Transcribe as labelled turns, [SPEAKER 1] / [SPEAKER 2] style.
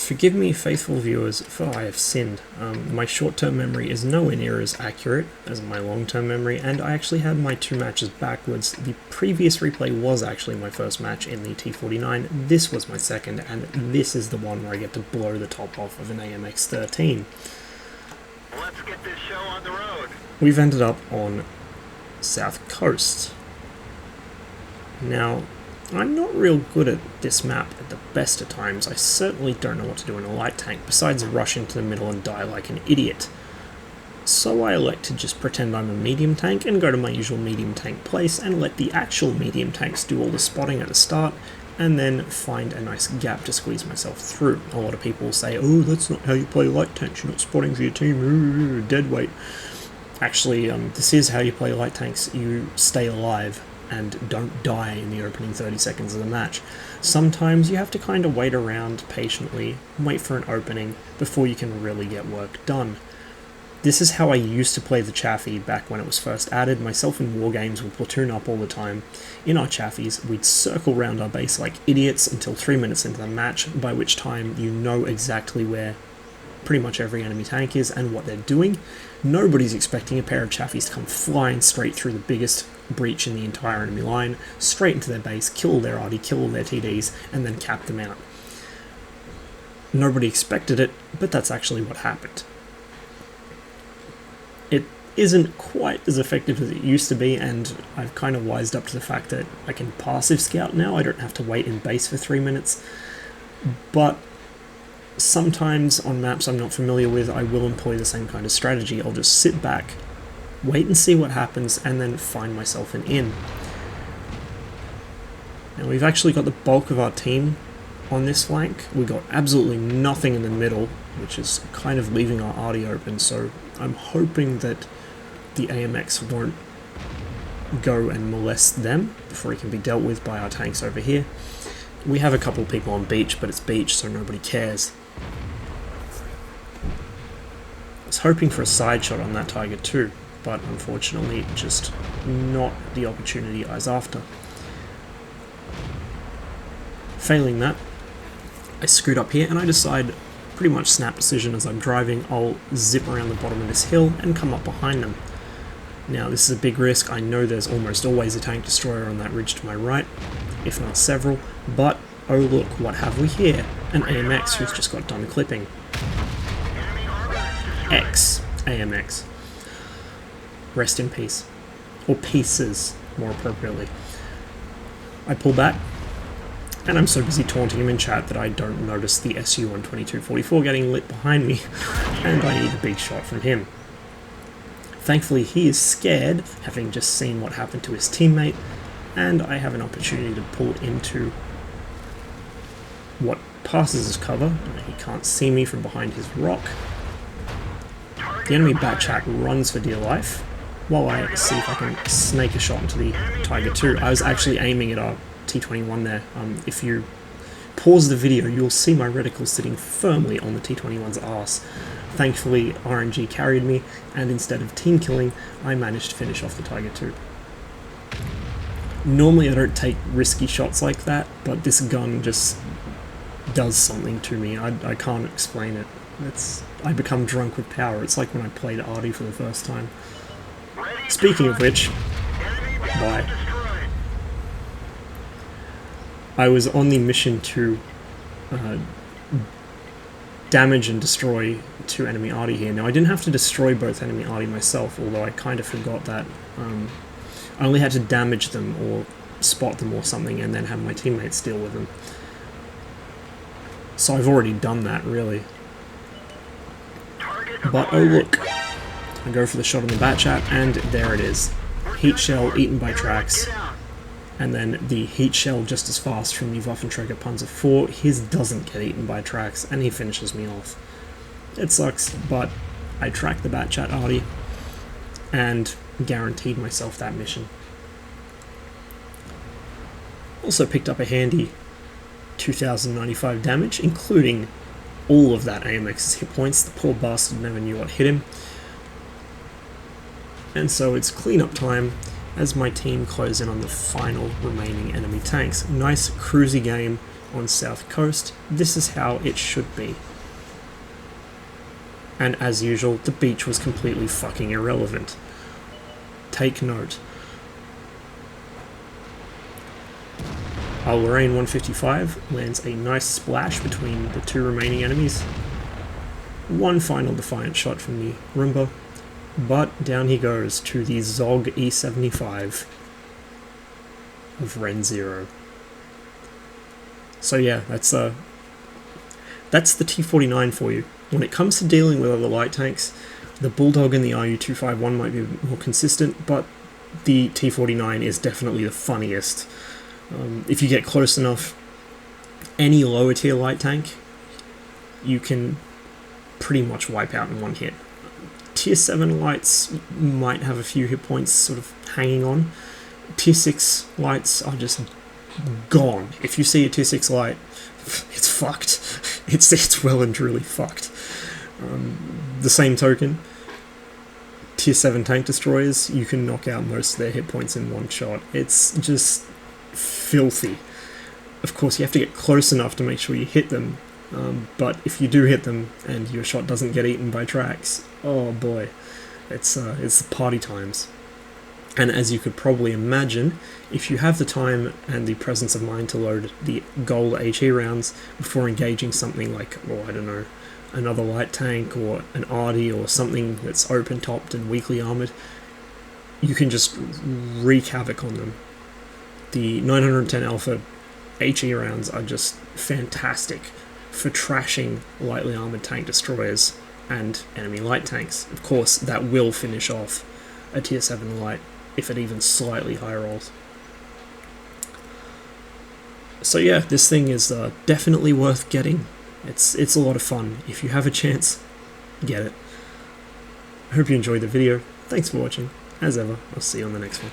[SPEAKER 1] Forgive me, faithful viewers, for I have sinned. My short-term memory is nowhere near as accurate as my long-term memory, and I actually had my 2 matches backwards. The previous replay was actually my first match in the T49, this was my second, and this is the one where I get to blow the top off of an AMX 13.
[SPEAKER 2] Let's get this show on the road.
[SPEAKER 1] We've ended up on South Coast. Now, I'm not real good at this map at the best of times. I certainly don't know what to do in a light tank, besides rush into the middle and die like an idiot. So I elect to just pretend I'm a medium tank and go to my usual medium tank place and let the actual medium tanks do all the spotting at the start, and then find a nice gap to squeeze myself through. A lot of people say, oh, that's not how you play light tanks, you're not spotting for your team, ooh, dead weight. Actually, this is how you play light tanks. You stay alive and don't die in the opening 30 seconds of the match. Sometimes you have to kind of wait around patiently, wait for an opening, before you can really get work done. This is how I used to play the Chaffee back when it was first added. Myself in Wargames would platoon up all the time. In our Chaffies, we'd circle around our base like idiots until 3 minutes into the match, by which time you know exactly where pretty much every enemy tank is and what they're doing. Nobody's expecting a pair of Chaffies to come flying straight through the biggest breach in the entire enemy line, straight into their base, kill their RD, kill their TDs, and then cap them out. Nobody expected it, but that's actually what happened. It isn't quite as effective as it used to be, and I've kind of wised up to the fact that I can passive scout now. I don't have to wait in base for 3 minutes, but sometimes on maps I'm not familiar with, I will employ the same kind of strategy. I'll just sit back, wait and see what happens, and then find myself an in. Now we've actually got the bulk of our team on this flank. We've got absolutely nothing in the middle, which is kind of leaving our RD open, so I'm hoping that the AMX won't go and molest them before it can be dealt with by our tanks over here. We have a couple of people on beach, but it's beach, so nobody cares. I was hoping for a side shot on that Tiger too, but unfortunately just not the opportunity I was after. Failing that, I screwed up here and I decide, pretty much snap decision as I'm driving, I'll zip around the bottom of this hill and come up behind them. Now this is a big risk. I know there's almost always a tank destroyer on that ridge to my right, if not several, but oh look, what have we here? An AMX who's just got done clipping. Ex-AMX. Rest in peace. Or pieces, more appropriately. I pull back, and I'm so busy taunting him in chat that I don't notice the SU-122-44 getting lit behind me, and I need a big shot from him. Thankfully he is scared, having just seen what happened to his teammate, and I have an opportunity to pull into what passes as cover. He can't see me from behind his rock. The enemy Batchat runs for dear life, while I see if I can snake a shot into the Tiger 2. I was actually aiming at our T21 there. If you pause the video, you'll see my reticle sitting firmly on the T21's arse. Thankfully, RNG carried me, and instead of team killing, I managed to finish off the Tiger 2. Normally I don't take risky shots like that, but this gun just does something to me. I can't explain it. I become drunk with power. It's like when I played Artie for the first time. Speaking of which, bye. I was on the mission to damage and destroy 2 enemy Artie here. Now I didn't have to destroy both enemy Artie myself, although I kind of forgot that. I only had to damage them or spot them or something and then have my teammates deal with them. So I've already done that, really. But oh look, I go for the shot on the Batchat, and there it is. Heat shell eaten by tracks, and then the heat shell just as fast from the Waffenträger Panzer IV. His doesn't get eaten by tracks, and he finishes me off. It sucks, but I tracked the Batchat Artie, and guaranteed myself that mission. Also picked up a handy 2095 damage, including all of that AMX's hit points. The poor bastard never knew what hit him. And so it's cleanup time as my team close in on the final remaining enemy tanks. Nice cruisy game on South Coast, this is how it should be. And as usual, the beach was completely fucking irrelevant. Take note. Our Lorraine 155 lands a nice splash between the two remaining enemies. One final defiant shot from the Roomba, but down he goes to the Zog E75 of Ren 0. So yeah, that's the T-49 for you. When it comes to dealing with other light tanks, the Bulldog and the RU-251 might be more consistent, but the T-49 is definitely the funniest. If you get close enough, any lower tier light tank, you can pretty much wipe out in one hit. Tier 7 lights might have a few hit points sort of hanging on. Tier 6 lights are just gone. If you see a Tier 6 light, it's fucked. It's well and truly fucked. The same token, Tier 7 tank destroyers, you can knock out most of their hit points in one shot. It's just filthy. Of course, you have to get close enough to make sure you hit them, but if you do hit them and your shot doesn't get eaten by tracks, oh boy, it's party times. And as you could probably imagine, if you have the time and the presence of mind to load the gold HE rounds before engaging something like, I don't know, another light tank or an Arty or something that's open topped and weakly armored, you can just wreak havoc on them. The 910 Alpha HE rounds are just fantastic for trashing lightly armored tank destroyers and enemy light tanks. Of course, that will finish off a Tier 7 light if it even slightly high rolls. So yeah, this thing is definitely worth getting. It's a lot of fun. If you have a chance, get it. I hope you enjoyed the video. Thanks for watching. As ever, I'll see you on the next one.